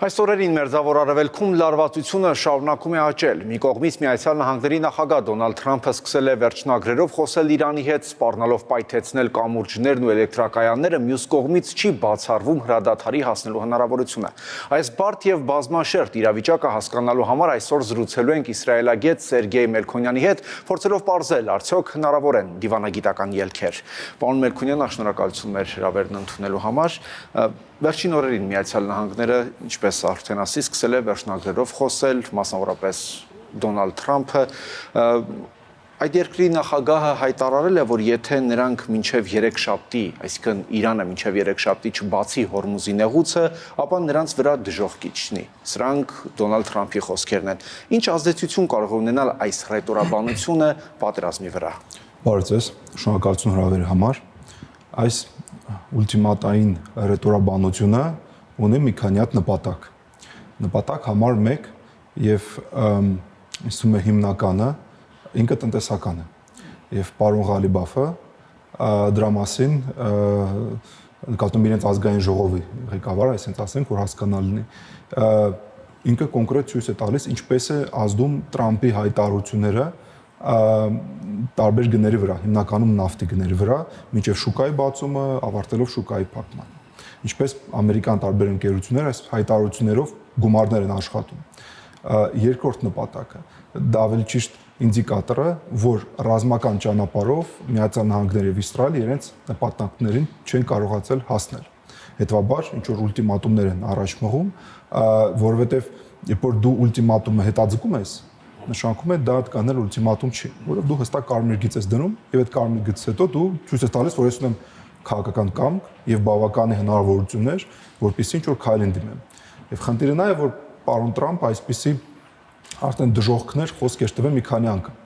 Այս օրերին Մերձավոր Արևելքում լարվածությունը շարունակում է աճել։ Մի կողմից Միացյալ Նահանգների նախագահ Դոնալդ Թրամփը սկսել է վերջնագրերով խոսել Իրանի հետ, սպառնալով պայթեցնել կամուրջներն ու էլեկտրակայանները, մյուս կողմից չի բացառվում հրադադարի հասնելու հնարավորությունը։ Այս բարդ եւ բազմաշերտ իրավիճակը հասկանալու համար այսօր զրուցելու ենք իսրայելագետ Սերգեյ Մելքոնյանի հետ, փորձելով պարզել, արդյոք հնարավոր են դիվանագիտական ելքեր։ Պարոն Մելքոնյան, շնորհակալություն մեր հրավերն ընդունելու համար։ Վերջին օրերին Միացյալ Նահանգները, ինչպես արդեն ասի, սկսել է վերջնագրերով խոսել, մասնավորապես Դոնալդ Թրամփը։ Այդ երկրի նախագահը հայտարարել է, որ եթե նրանք մինչև երեքշաբթի, այսինքն Իրանը մինչև երեքշաբթի չբացի Հորմուզի նեղուցը, ապա նրանց վրա դժոխք կիջնի։ Սրանք Դոնալդ Թրամփի խոսքերն են։ Ինչ ազդեցություն կարող է ունենալ այս ռետորաբանությունը պատերազմի վրա։ Բարև ձեզ, շնորհակալություն հրավերի համար։ Այս ուլտիմատային ռետորաբանությունը ունի մի քանի հատ նպատակ։ Նպատակ համար 1 եւ ասում է հիմնականը ինքը տնտեսական է։ Եվ պարոն Ղալիբաֆը դրա մասին նկատում իրենց ազգային ժողովի ղեկավարը, այսինքն ասենք, որ հասկանալ լինի, ինքը կոնկրետ ցույց է տալիս ինչպես է ազդում Տրամփի հայտարարությունները տարբեր գների վրա, հիմնականում նավթի գների վրա, մինչև շուկայի բացումը, ավարտելով շուկայի փակմանը։ Ինչպես ամերիկյան տարբեր ընկերություններ այս հայտարարություններով գումարներ են աշխատում։ Երկրորդ նպատակը, դա ավելի ճիշտ ինդիկատորը, որ ռազմական ճանապարհով Միացյալ Նահանգները եւ Իսրայելը իրենց նպատակներին չեն կարողացել հասնել։ Հետևաբար ինչ որ ուլտիմատումներ են առաջ մղում, որովհետեւ երբ որ դու ուլտիմատումը հետաձգում ես, նշանակում է դա կանել ուլտիմատում չի, որովհետև դու հստակ կարմիր գիծ ես դնում եւ այդ կարմիր գծից հետո դու ցույց ես տալիս, որ ես ունեմ քաղաքական կամք եւ բավականի հնարավորություններ, որպեսզի ինչ որ քայլ ընդդիմեմ։ Եվ խնդիրը նա է, որ պարոն Տրամփը այսպիսի արդեն դժոխքներ խոսք էր տվել մի քանի անգամ։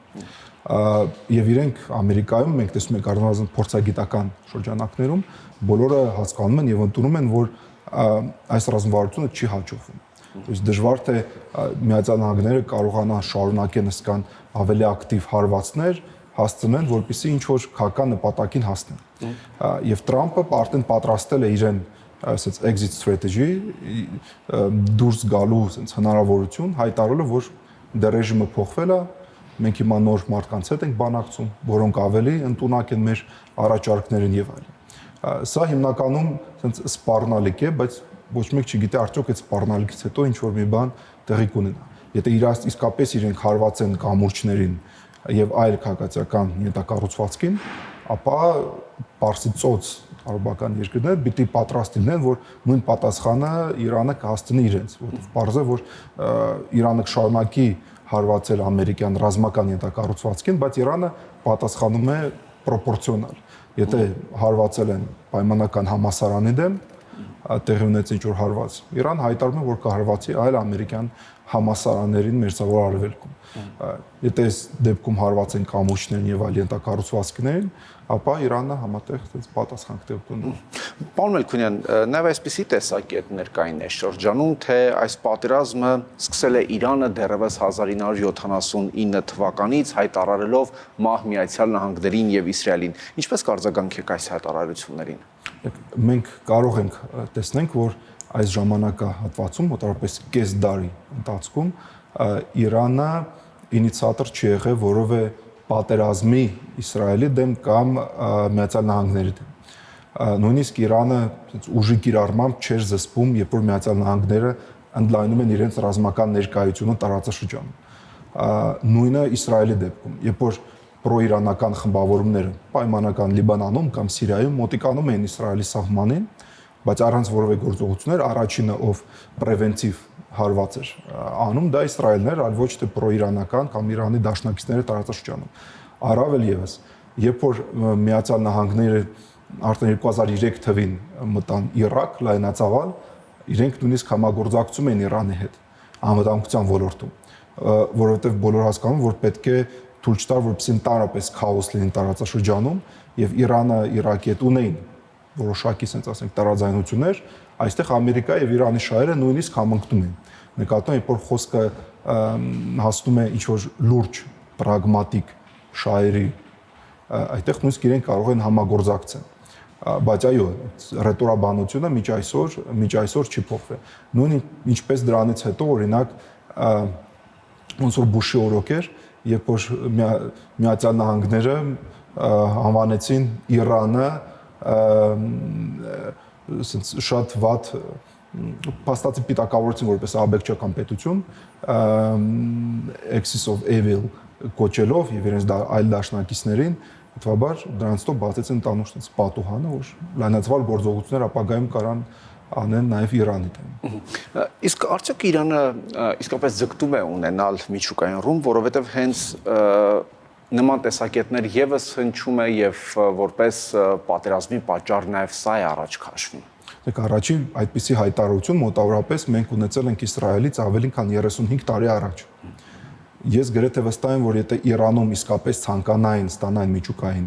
Եվ իրենք Ամերիկայում մենք տեսնում ենք առնվազն փորձագիտական շրջանակներում բոլորը հասկանում են եւ ընդունում են, որ այս ռազմավարությունը չի հաջողվում։ Իսկ դժվար թե Միացյալ Նահանգները կարողանան շարունակեն ասկան ավելի ակտիվ հարվածներ հասցնեն, որպեսզի ինչ որ քաղաքական նպատակին հասնեն։ Եվ Տրամփը արդեն պատրաստել է իրեն ասած exit strategy դուրս գալու ասած հնարավորություն, հայտարարելով, որ դե ռեժիմը փոխվել է, մենք հիմա նոր մարդկանց հետ ենք բանակցում, որոնք ավելի ընդունակ են մեր առաջարկներին եւ այլն։ Սա հիմնականում ասած սպառնալիք է, բայց ոչ մեկ չգիտե արդյոք այդ սպառնալիքից հետո ինչ որ մի բան տեղի կունենա։ Եթե իրաց իսկապես իրենք հարվածեն կամուրջներին եւ այլ քաղաքացիական ենթակառուցվածքին, ապա Պարսից ծոց արաբական երկրները պիտի պատրաստ լինեն, որ նույն պատասխանը Իրանը կհասցնի իրենց, որովհետեւ պարզ է, որ Իրանը կշարունակի հարվածել ամերիկյան ռազմական ենթակառուցվածքին, բայց Իրանը պատասխանում է պրոպորցիոնալ։ Եթե հարվածել են պայմանական համասարանի դեմ, տեղի ունեց ինչ որ հարված, Իրան հայտարարում է, որ կհարվածի այլ ամերիկյան համասարաններին Մերձավոր Արևելքում։ Եթե այս դեպքում հարված են կամուրջներն եւ այլ ենթակառուցվածքներին, ապա Իրանը համատեղ այդպես պատասխան կտեղի։ Պարոն Մելքոնյան, նաեւ այսպիսի տեսակետներ կային այս շրջանում, թե այս պատերազմը սկսել է Իրանը դեռևս 1979 թվականից հայտարարելով մահ Միացյալ Նահանգներին եւ Իսրայելին։ Ինչպես կարձագանք եք այս հայտարարություններին։ Մենք կարող ենք տեսնենք, որ այս ժամանակահատվածում, մոտավորապես կես դարի ընթացքում Իրանը ինիցիատոր չի եղել որևէ պատերազմի Իսրայելի դեմ կամ Միացյալ Նահանգների դեմ։ Նույնիսկ Իրանը ուժի կիրառմամբ չէր զսպում, երբ որ Միացյալ Նահանգները ընդլայնում են իրենց ռազմական ներկայությունը տարածաշրջանում։ Նույնը Իսրայելի դեպքում, երբ որ պրոիրանական խմբավորումները պայմանական Լիբանանում կամ Սիրիայում մոտիկանում էին Իսրայելի սահմանին, բայց առանց որևէ գործողություններ, առաջինը ով պրևենտիվ հարված էր անում, դա Իսրայելն էր, այլ ոչ թե պրոիրանական կամ Իրանի դաշնակիցները տարածաշրջանում։ Առավել եւս, երբ որ Միացյալ Նահանգները արդեն 2003 թվին մտան Իրաք, լայնածավալ, իրենք նույնիսկ համագործակցում են Իրանի հետ անվտանգության ոլորտում, որովհետեւ բոլորը հասկանում, որ պետք է թույլ չտար, որպեսզի ընդհանրապես քաոս լինի տարածաշրջանում, եւ Իրանը Իրաքի հետ ունեին որոշակի, ասենք ասենք, տարաձայնություններ, այստեղ Ամերիկա եւ Իրանի շահերը նույնիսկ համընկնում են։ Նկատում եք, որ խոսքը հասնում է ինչ որ լուրջ, պրագմատիկ շահերի, այդտեղ նույնիսկ իրենք կարող են համագործակցել։ բայց այո, ռետորաբանությունը միջ այսօր չի փոխվել։ Նույն ինչպես դրանից հետո օրինակ ոնց որ Բուշի օրոք էր, երբ որ Միացյալ Նահանգները անվանեցին Իրանը շատ վատ փաստացի պիտակավորեցին որպես աբեկչական պետություն, Axis of Evil կոչելով եւ իրենց այլ դաշնակիցներին, հետաբար դրանից հետո բացեցին տանուշից պատուհանը, որ լայնածավալ գործողություններ ապագայում կարան անեն նաեւ Իրանի դեմ։ Իսկ արդյոք Իրանը իսկապես ձգտում է ունենալ միջուկային ռումբ, որովհետեւ հենց նման տեսակետներ եւս հնչում է եւ որպես պատերազմի պատճառ նաեւ սա է առաջ քաշվում։ Դեք առաջին այդպիսի հայտարարություն մոտավորապես մենք ունեցել ենք Իսրայելից ավելի քան 35 տարի առաջ։ Ես գրեթե վստահ եմ, որ եթե Իրանում իսկապես ցանկանային ստանային միջուկային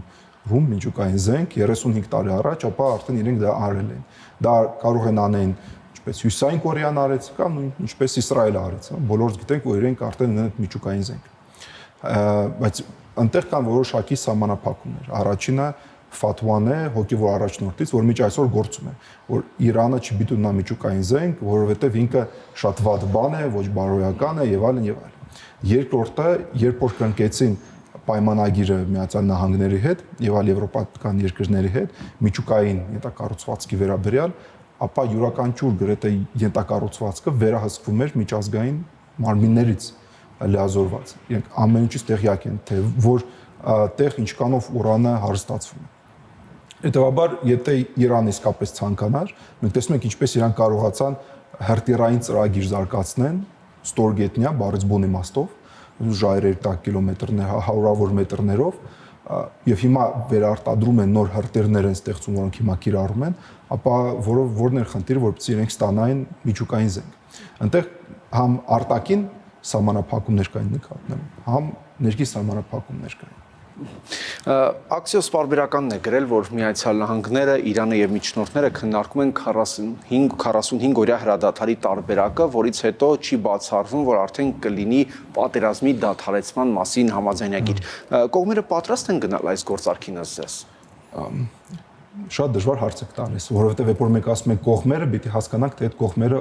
ռումբ, միջուկային զենք 35 տարի առաջ, ապա արդեն իրենք դա արել են։ Դա կարող են անեն ինչպես Հյուսիսային Կորեան արեց կամ ինչպես Իսրայելը արեց, բոլորս գիտենք, որ իրենք արդեն ունեն միջուկային զենք։ Բայց այնտեղ կան որոշակի սահմանափակումներ։ Առաջինը ֆաթուան է հոգևոր առաջնորդից, որ միջ այսօր գործում է, որ Իրանը չպիտի ունենա միջուկային զենք, որովհետև ինքը շատ վատ բան է, ոչ բարոյական է եւ այլն եւ այլն։ Երկրորդը, երբ որ կնկեցին պայմանագիրը Միացյալ Նահանգների հետ եւ այլ եվրոպական երկրների հետ միջուկային ենթակառուցվածքի վերաբերյալ, ապա յուրաքանչյուր գրեթե ենթակառուցվածքը վերահսկվում էր միջազգային մարմիններից լիազորված։ Իրենք ամեն ինչից տեղյակ են, թե որ տեղ ինչքանով ուրանը հարստացվում է։ Հետևաբար, եթե Իրանը իսկապես ցանկանար, մենք տեսնում ենք ինչպես իրան կարողացան հրթիռային ծրագիր զարգացնեն, ստորգետնյա, բառից բուն իմաստով, ժայռեր տակ կիլոմետրներ, հարյուրավոր մետրներով, եւ հիմա վերարտադրում են նոր հրթիռներ են ստեղծում, որոնք հիմա կիրառում են, ապա որն էր խնդիրը, որպեսզի իրենք ստանային միջուկային զենք։ Այնտեղ համ արտաքին սահմանափակումներ կային նկատմամբ, համ ներքին սահմանափակումներ կային։ Աքսիոս պարբերականն է գրել, որ Միացյալ Նահանգները, Իրանը եւ միջնորդները քննարկում են 45 օրյա հրադադարի տարբերակը, որից հետո չի բացառվում, որ արդեն կլինի պատերազմի դադարեցման մասին համաձայնագիր։ Կողմերը պատրաստ են գնալ այս գործարքին ըստ Շատ դժվար հարց եք տալիս, որովհետեւ երբ որ մենք ասում ենք կողմերը, պիտի հասկանանք, թե այդ կողմերը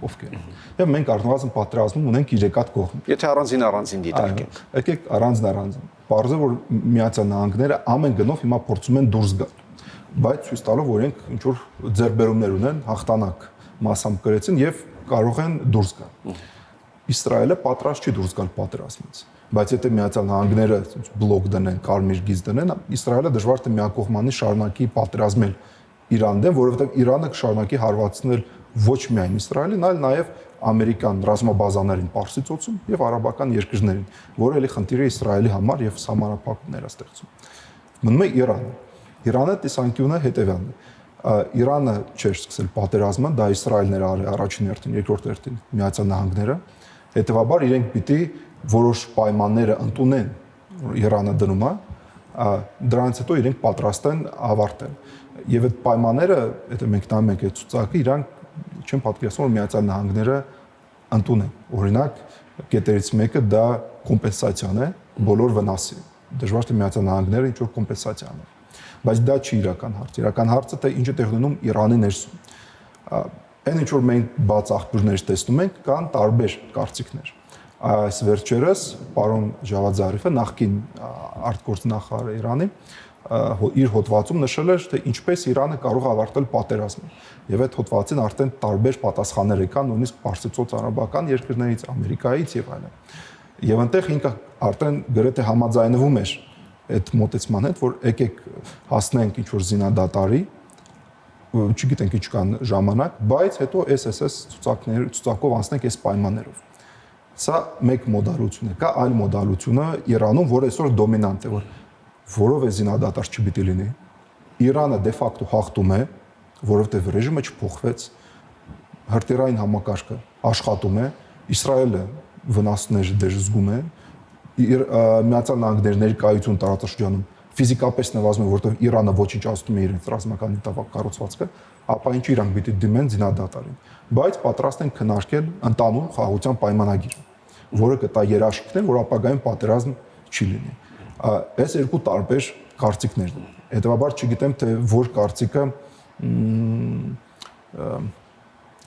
ովքեր են։ Եվ մենք առնվազն պատերազմում ունենք 3 կողմ։ Եթե առանձին դիտարկենք։ Եկեք առանձին։ Պարզը որ Միացյալ Նահանգները ամեն գնով հիմա փորձում են դուրս գալ, բայց ցույց տալով որ իրենք ինչ որ ձեռբերումներ ունեն, հաղթանակ մասամբ կրեցին եւ կարող են դուրս գալ։ Իսրայելը պատրաստ չի դուրս գալ պատերազմից, բայց եթե Միացյալ Նահանգները բլոկ դնեն, կարմիր գիծ դնեն, Իսրայելը դժվար թե միակողմանի շարունակի պատերազմել Իրան դեմ, որովհետեւ Իրանը կշարունակի հարվածնել ոչ միայն Իսրայելին, այլ նաեւ ամերիկյան ռազմաբազաներին Պարսից ծոցում եւ արաբական երկրներին, որը էլի խնդիր է Իսրայելի համար եւ սահմանափակումներ է ստեղծում։ Մնում է Իրանը։ Իրանը տեսանկյունը հետեւյալն է։ Իրանը չէր սկսել պատերազմը, դա Իսրայելն էր արել առաջին հերթին, երկրորդ հերթին Միացյալ Նահանգները։ Հետևաբար իրենք պիտի որոշ պայմանները ընդունեն, Իրանը դնում է, դրանից հետո իրենք պատրաստ են ավարտել։ Եվ այդ պայմանները, եթե մենք նայում ենք այդ ցուցակը, իրանք չեմ պատկերացնում, որ Միացյալ Նահանգները ընդունեն։ Օրինակ, կետերից մեկը դա կոմպենսացիան է բոլոր վնասի։ Դժվար թե Միացյալ Նահանգները ինչ-որ կոմպենսացիա անեն։ Բայց դա չի իրական հարց։ Իրական հարցը թե ինչ է տեղ ունենում Իրանի ներսում։ Այն ինչ որ մենք բաց աղբյուրներից տեսնում ենք, կան տարբեր կարծիքներ։ Այս վերջերս պարոն Ջավադ Զարիֆը նախկին արտգործնախարար Իրանի իր հոդվածում նշել էր, թե ինչպես Իրանը կարող է ավարտել պատերազմը։ Եվ այդ հոդվածին արդեն տարբեր պատասխաններ եկան, նույնիսկ Պարսից արաբական երկրներից, Ամերիկայից եւ այլն։ Եվ այնտեղ ինքը արդեն գրեթե համաձայնվում էր այդ մոտեցման հետ, որ եկեք հասնենք ինչ-որ զինադատարի, չգիտենք ինչ կան ժամանակ, բայց հետո SSS ցուցակով անցնենք այս պայմաններով։ Սա մեկ մոդալություն է, կա այլ մոդալությունը Իրանում, որը այսօր դոմինանտ է, որ որով է զինադատար չպիտի լինի։ Իրանը դե ֆակտո հաղթում է, որովհետև ռեժիմը չփոխվեց, հրթիռային համակարգը աշխատում է, Իսրայելը վնասներ դեր զգում է, Միացյալ Նահանգների ներկայություն տարածաշրջանում ֆիզիկապես նվազում է, որովհետև Իրանը ոչնչացնում է իրենց ռազմական կառուցվածքը, ապա ինչ իրանք պիտի դիմեն զինադատարին։ Բայց պատրաստ են քննարկել ընդանուր խաղաղության պայմանագիր, որը կտա երաշխիքներ, որ ապագայում պատերազմ չի լինի։ Այս երկու տարբեր կարծիքներն են։ Հետևաբար չգիտեմ թե որ կարծիքը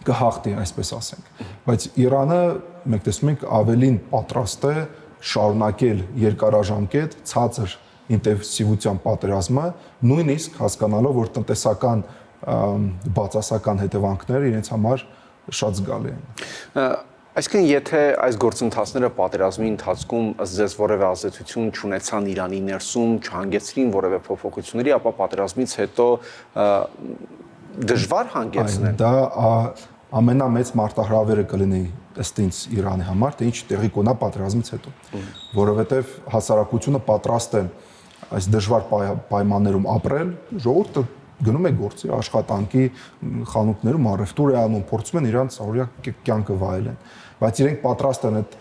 կհաղթի, այսպես ասենք։ Բայց Իրանը մենք տեսնում ենք ավելին պատրաստ է շարունակել երկարաժամկետ ցածր ինտենսիվության պատերազմը, նույնիսկ հասկանալով, որ տնտեսական բացասական հետևանքները իրենց համար շատ զգալի են։ Այսինքն, եթե այս գործընթացները պատերազմի ընթացքում ըստ ձեզ որևէ ազդեցություն չունեցան Իրանի ներսում, չհանգեցրին որևէ փոփոխությունների, ապա պատերազմից հետո դժվար հանգեցնեն։ Դա ամենամեծ մարտահրավերը կլինի ըստ ինձ Իրանի համար, թե ինչ տեղի կունենա պատերազմից հետո, որովհետև հասարակությունը պատրաստ է այս դժվար պայմաններում ապրել, ժողովուրդը գնում է գործի, աշխատանքի, խանութներում առևտուր է անում, փորձում են իրանց օրյա կյանքը վայելեն, բայց իրենք պատրաստ են այդ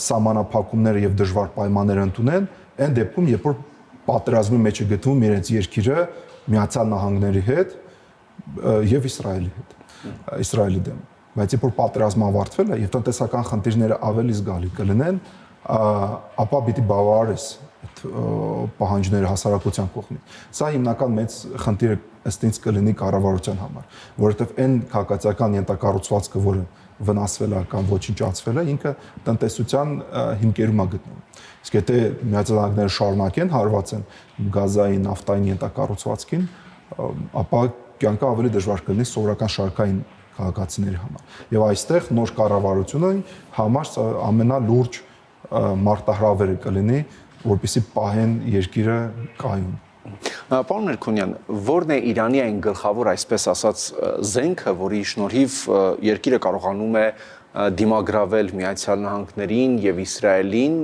սահմանափակումները եւ դժվար պայմանները ընդունեն, այն դեպքում, երբ որ պատերազմի մեջ է գտնվում իրենց երկիրը Միացյալ Նահանգների հետ եւ Իսրայելի դեմ, բայց երբ որ պատերազմը ավարտվել է եւ տնտեսական խնդիրները ավելի զգալի կլինեն, ապա պիտի բավարարես այդ պահանջները հասարակության կողմից։ Սա հիմնական մեծ խնդիրը ըստ ինձ կլինի կառավարության համար, որովհետև այն քաղաքացիական ենթակառուցվածքը, որը վնասվել է կամ ոչնչացվել է, ինքը տնտեսության հիմքերում է գտնվում։ Իսկ եթե Միացյալ Նահանգները շարունակեն հարվածեն գազային, նավթային ենթակառուցվածքին, ապա կյանքը ավելի դժվար կլինի սովորական շարքային քաղաքացիների համար։ Եվ այստեղ նոր կառավարությունը համար ամենալուրջ մարտահրավերը կլինի, որպեսզի պահեն երկիրը կայուն։ Պարոն Մերքոնյան, ո՞րն է Իրանի այն գլխավոր, այսպես ասած, զենքը, որի շնորհիվ երկիրը կարողանում է դիմագրավել Միացյալ Նահանգներին եւ Իսրայելին,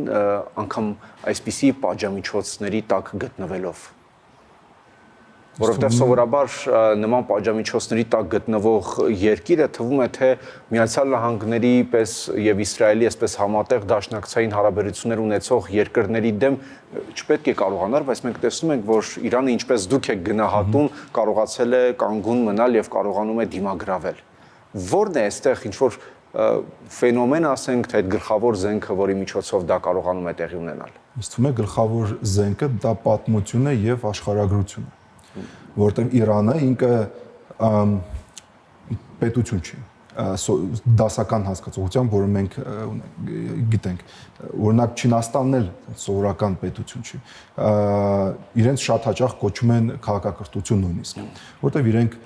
անգամ այսպիսի պատժամիջոցների տակ գտնվելով։ Որովհետև սովորաբար նման պատժամիջոցների տակ գտնվող երկիրը թվում է թե Միացյալ Նահանգների պես եւ Իսրայելի այսպես համատեղ դաշնակցային հարաբերություններ ունեցող երկրների դեմ չպետք է կարողանար, բայց մենք տեսնում ենք, որ Իրանը ինչպես դուք եք գնահատում, կարողացել է կանգուն մնալ եւ կարողանում է դիմագրավել։ Որն է այստեղ ինչ որ ֆենոմեն, ասենք, թե այդ գլխավոր զենքը, որի միջոցով դա կարողանում է տեղի ունենալ։ Ինձ թվում է գլխավոր զենքը դա պատմությունն է եւ աշխարհագրությունը, որտեղ Իրանը ինքը պետություն չի, դասական հասկացողությամբ, որը մենք գիտենք, օրինակ Չինաստանն էլ սովորական պետություն չի, իրենց շատ հաճախ կոչում են քաղաքակրթություն նույնիսկ, որտեղ իրենք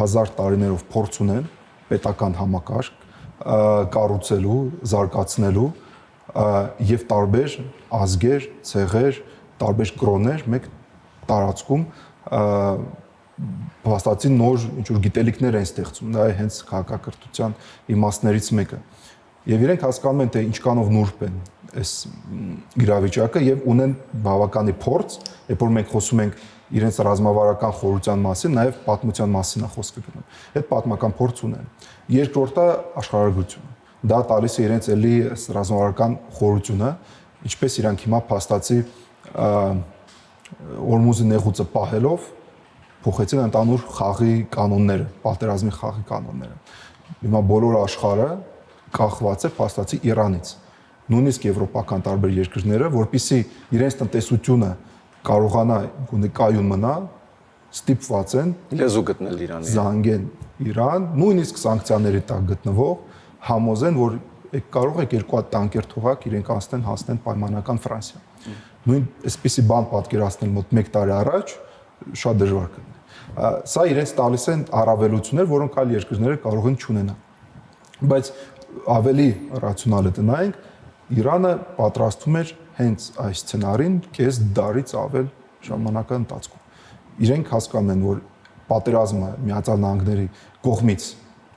1000 տարիներով փորձ ունեն պետական համակարգ կառուցելու, զարգացնելու եւ տարբեր ազգեր, ցեղեր, տարբեր կրոններ մեկ տարածքում փաստացի նոր ինչ-որ գիտելիքներ են ստեղծում, դա է հենց քաղաքակրթության իմաստներից մեկը։ Եվ իրենք հասկանում են, թե ինչքանով նուրբ են այս իրավիճակը եւ ունեն բավականի փորձ, երբ որ մենք խոսում ենք իրենց ռազմավարական խորհրդության մասին, նաեւ պատմության մասին է խոսքը գնում։ Այդ պատմական փորձ ունեն։ Երկրորդը աշխարհագրությունը։ Դա տալիս է իրենց էլի ռազմավարական խորհրդությունը, ինչպես իրանք հիմա փաստացի Օրմուզի նեղուցը պահելով փոխեցին ընդհանուր խաղի կանոնները, պատերազմի խաղի կանոնները։ Հիմա բոլոր աշխարհը կախված է փաստացի Իրանից։ Նույնիսկ եվրոպական տարբեր երկրները, որpիսի իրենց տնտեսությունը կարողանա կայուն մնա, ստիպված են լեզու գտնել Իրանի։ Զանգեն Իրան, նույնիսկ սանկցիաների տակ գտնվող համոզեն, որ կարող եք երկու հատ տանկեր թողակ իրենք հասնեն պայմանական Ֆրանսիա։ Նույն այսպիսի բան պատկերացնել մոտ 1 տարի առաջ շատ դժվար կլինի։ Սա իրենց տալիս են առավելություններ, որոնք այլ երկրները կարող են չունենալ։ Բայց ավելի ռացիոնալ է տնայինք, Իրանը պատրաստվում էր հենց այս սցենարին կես դարից ավել ժամանակի ընթացքում։ Իրենք հասկանում են, որ պատերազմը Միացյալ Նահանգների կողմից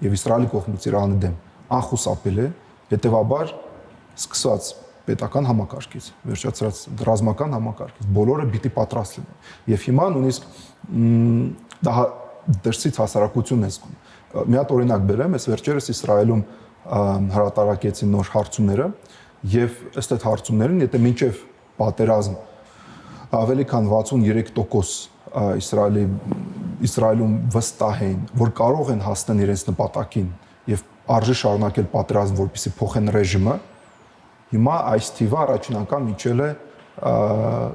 եւ Իսրայելի կողմից Իրանի դեմ անխուսափել է, հետեւաբար սկսած պետական համակարգից, վերջացած ռազմական համակարգից, բոլորը պիտի պատրաստ լինեն։ Եվ հիմա նույնիսկ դա դրսից հասարակությունն է զգում։ Մի հատ օրինակ բերեմ, ես վերջերս Իսրայելում հրատարակեցին նոր հարցումները եւ ըստ այդ հարցումներին, եթե մինչեւ պատերազմ ավելի քան 63% Իսրայելում վստահ էին, որ կարող են հասնել իրենց նպատակին եւ արժի շարունակել պատերազմ, որպեսզի փոխեն ռեժիմը, հիմա այս թիվը առաջին անգամ իջել է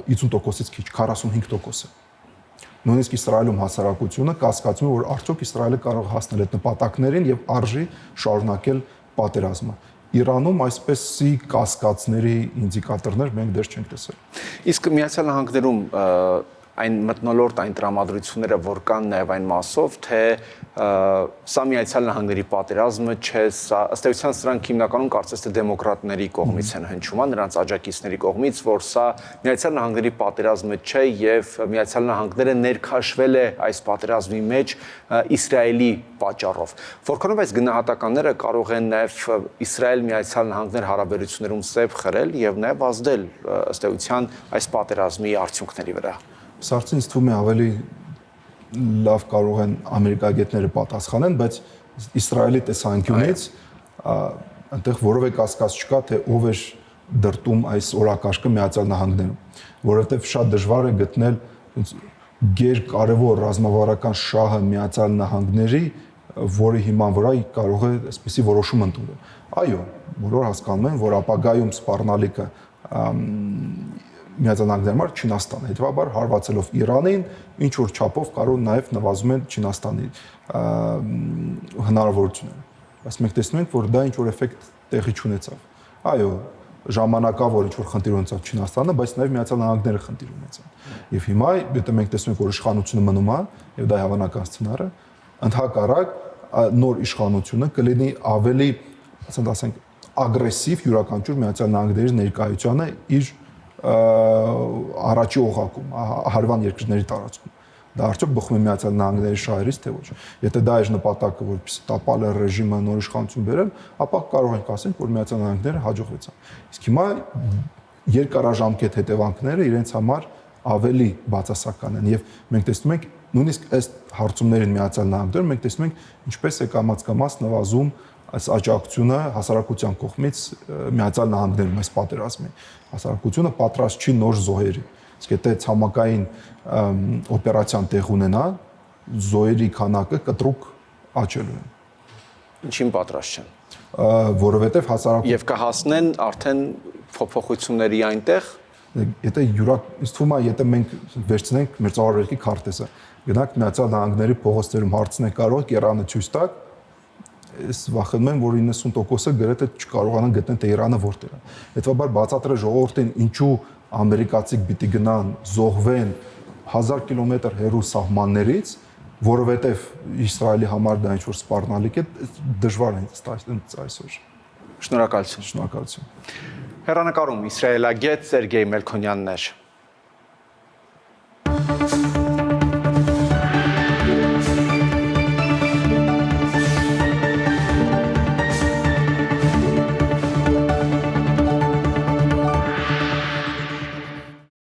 50%-ից քիչ, 45% է։ նույնիսկ Իսրայելում հասարակությունը կասկածում է, որ արդյոք Իսրայելը կարող է հասնել այդ նպատակներին եւ արժի շարունակել պատերազմը։ Իրանում այսպեսի կասկածների ինդիկատորներ մենք դեռ չենք տեսել։ Իսկ Միացյալ Նահանգներում այն մթնոլորտ, այն տրամադրությունները, որ կան նաև այն մասով, թե սա Միացյալ Նահանգների պատերազմը չէ, սա ըստ էության սրանք հիմնականում կարծես թե դեմոկրատների կողմից են հնչում, նրանց աջակիցների կողմից, որ սա Միացյալ Նահանգների պատերազմը չէ եւ Միացյալ Նահանգները ներքաշվել է այս պատերազմի մեջ Իսրայելի պատճառով։ Որքանով այս գնահատականները կարող են նաև Իսրայել-Միացյալ Նահանգներ հարաբերություններում սև խրել եւ նաև ազդել ըստ էության այս պատերազմի արդյունքների վրա։ Սարցին ինձ թվում է ավելի լավ կարող են ամերիկագետները պատասխանեն, բայց Իսրայելի տեսանկյունից այնտեղ որևէ կասկած չկա, թե ով էր դրտում այս օրակարգը Միացյալ Նահանգներում, որովհետև շատ դժվար է գտնել գերկարևոր ռազմավարական շահը Միացյալ Նահանգների, որի հիման վրա կարող է այսպիսի որոշում ընդունել։ Այո, բոլորը հասկանում են, որ ապագայում սպառնալիքը Միացյալ Նահանգների համար Չինաստան, հետևաբար հարվածելով Իրանին, ինչ որ չափով կարող նաև նվազում են Չինաստանի հնարավորությունները։ Բայց մենք տեսնում ենք, որ դա ինչ որ էֆեկտ տեղի չունեցավ։ Այո, ժամանակավոր ինչ որ խնդիր ունեցավ Չինաստանը, բայց նաև Միացյալ Նահանգները խնդիր ունեցան։ Եվ հիմա, եթե մենք տեսնում ենք, որ իշխանությունը մնում է, եւ դա հավանական սցենար է, ընդհակառակ նոր իշխանությունը կլինի ավելի, ասենք, ագրեսիվ յուրաքանչյուր Միացյալ Նահանգների ներկայությանը իր առաջի օղակում, հարևան երկրների տարածքում։ Դա արդյոք բխում է Միացյալ Նահանգների շահերից, թե ոչ։ Եթե դա է նպատակը, որպեսզի տապալը ռեժիմը նոր իշխանություն բերել, ապա կարող ենք ասել, որ Միացյալ Նահանգները հաջողվեցան։ Իսկ հիմա երկարաժամկետ հետևանքները իրենց համար ավելի բացասական են եւ մենք տեսնում ենք նույնիսկ ըստ հարցումներին Միացյալ Նահանգներում մենք տեսնում ենք ինչպես է կամաց նվազում այս աջակցությունը հասարակության կողմից Միացյալ Նահանգներում այս պատերազմի հասարակությունը պատրաստ չի նոր զոհերի։ Իսկ եթե ցամաքային օպերացիան տեղ ունենա, զոհերի քանակը կտրուկ աճելու է։ Ինչին պատրաստ չեն։ Որովհետև հասարակություն Եվ կհասնեն արդեն փոփոխությունների այնտեղ։ Եթե ինձ թվում է, եթե մենք վերցնենք մեր ծառայողի քարտեզը, գնանք Միացյալ Նահանգների փողոցներում հարցնենք կարող Իրանը ցույց տա, ես վախենում եմ, որ 90%-ը գրեթե չկարողանան գտնել, թե Իրանը որտեղ է։ Հետևաբար բացատրել ժողովրդին ինչու ամերիկացիք պիտի գնան զոհվեն 1000 կիլոմետր հեռու սահմաններից, որովհետև Իսրայելի համար դա ինչ-որ սպառնալիք է, դժվար է այսօր։ Շնորհակալություն։ Շնորհակալություն։ Հեռանկարում իսրայելագետ Սերգեյ Մելքոնյանն էր։